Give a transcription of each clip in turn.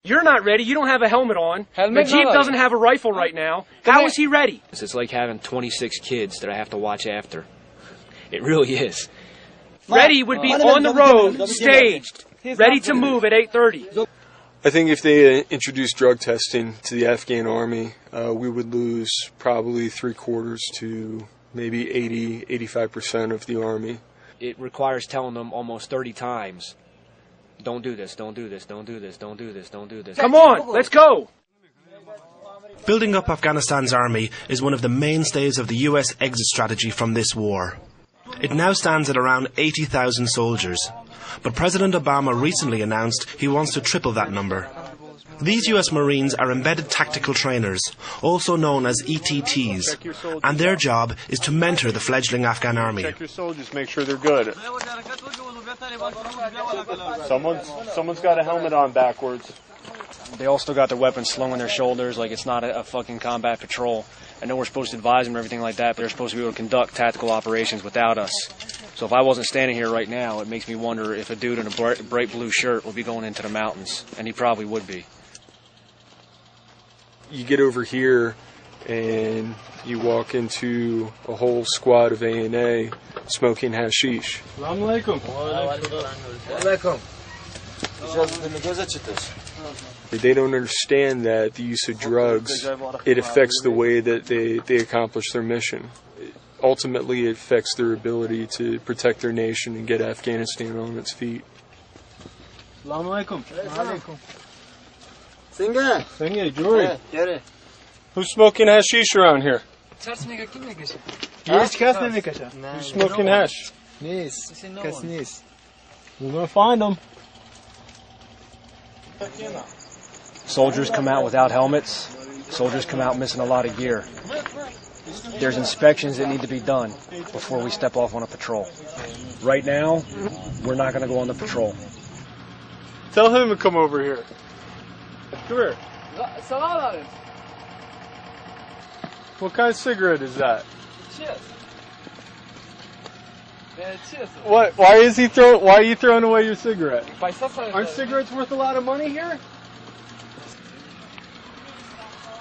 You're not ready. You don't have a helmet on. Najib doesn't have a rifle right now. How is he ready? It's like having 26 kids that I have to watch after. It really is. Ready would be on the road, staged, ready to move at 8:30. I think if they introduced drug testing to the Afghan army, we would lose probably 3/4 to maybe 80-85% of the army. It requires telling them almost 30 times, don't do this, don't do this, don't do this, don't do this, don't do this. Come on, let's go! Building up Afghanistan's army is one of the mainstays of the US exit strategy from this war. It now stands at around 80,000 soldiers, but President Obama recently announced he wants to triple that number. These US Marines are embedded tactical trainers, also known as ETTs, and their job is to mentor the fledgling Afghan army. Check your soldiers, make sure they're good. Someone's got a helmet on backwards. They all still got their weapons slung on their shoulders like it's not a fucking combat patrol. I know we're supposed to advise them and everything like that, but they're supposed to be able to conduct tactical operations without us. So if I wasn't standing here right now, it makes me wonder if a dude in a bright blue shirt would be going into the mountains, and he probably would be. You get over here and you walk into a whole squad of A&A smoking hashish. Assalamu alaikum. They don't understand that the use of drugs, it affects the way that they accomplish their mission. Ultimately, it affects their ability to protect their nation and get Afghanistan on its feet. Assalamu alaikum. Singa, Jory. Who's smoking hashish around here? Who's smoking hash? We're gonna find them. Soldiers come out without helmets. Soldiers come out missing a lot of gear. There's inspections that need to be done before we step off on a patrol. Right now, we're not going to go on the patrol. Tell him to come over here. Come here. What kind of cigarette is that? What? Why are you throwing away your cigarette? Aren't cigarettes worth a lot of money here?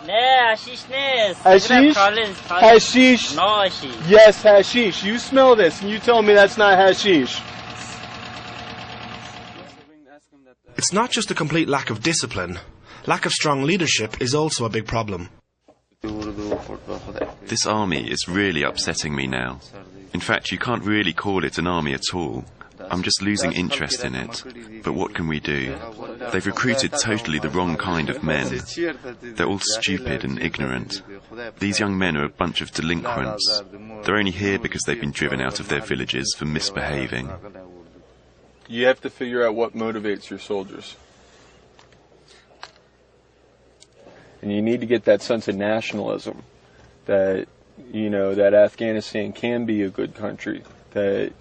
Hashish. Hashish? Hashish? No hashish. Yes, hashish. You smell this and you tell me that's not hashish. It's not just a complete lack of discipline. Lack of strong leadership is also a big problem. This army is really upsetting me now. In fact, you can't really call it an army at all. I'm just losing interest in it. But what can we do? They've recruited totally the wrong kind of men. They're all stupid and ignorant. These young men are a bunch of delinquents. They're only here because they've been driven out of their villages for misbehaving. You have to figure out what motivates your soldiers. And you need to get that sense of nationalism that, that Afghanistan can be a good country, that,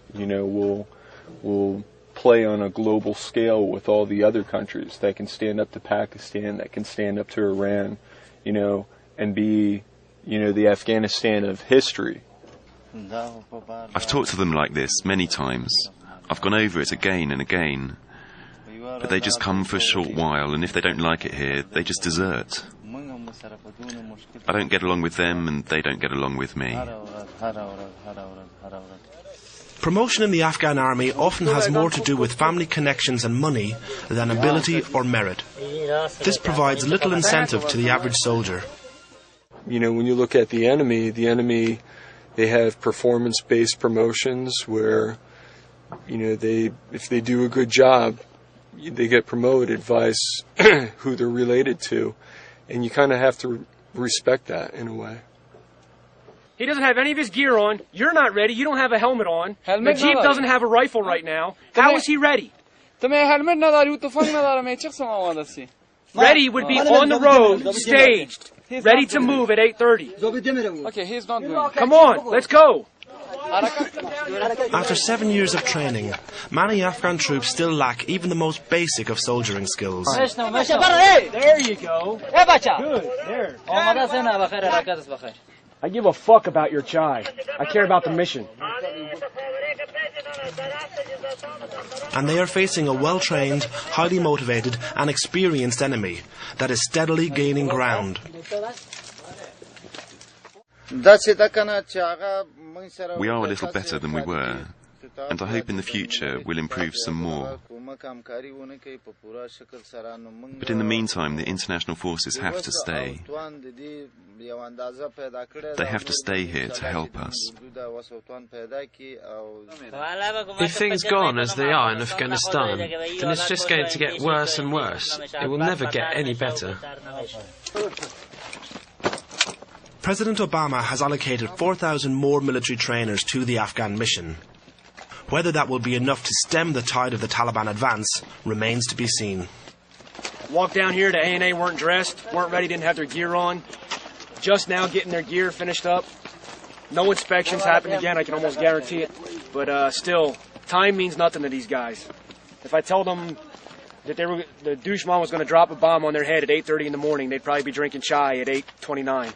will play on a global scale with all the other countries, that can stand up to Pakistan, that can stand up to Iran, and be, the Afghanistan of history. I've talked to them like this many times. I've gone over it again and again. But they just come for a short while, and if they don't like it here, they just desert. I don't get along with them, and they don't get along with me. Promotion in the Afghan army often has more to do with family connections and money than ability or merit. This provides little incentive to the average soldier. When you look at the enemy, they have performance-based promotions where, if they do a good job, they get promoted, vice who they're related to. And you kind of have to respect that in a way. He doesn't have any of his gear on. You're not ready. You don't have a helmet on. Najib doesn't have a rifle right now. How is he ready? Ready would be on the road, staged, ready to move at 8:30. Okay, he's not going. Come on, let's go. After 7 years of training, many Afghan troops still lack even the most basic of soldiering skills. There you go. Good, there. I give a fuck about your chai. I care about the mission. And they are facing a well-trained, highly motivated and experienced enemy that is steadily gaining ground. We are a little better than we were, and I hope in the future we'll improve some more. But in the meantime, the international forces have to stay. They have to stay here to help us. If things go on as they are in Afghanistan, then it's just going to get worse and worse. It will never get any better. President Obama has allocated 4,000 more military trainers to the Afghan mission. Whether that will be enough to stem the tide of the Taliban advance remains to be seen. Walked down here, the A&A weren't dressed, weren't ready, didn't have their gear on. Just now getting their gear finished up. No inspections happened again, I can almost guarantee it. But still, time means nothing to these guys. If I told them that the douchemon was going to drop a bomb on their head at 8:30 in the morning, they'd probably be drinking chai at 8:29.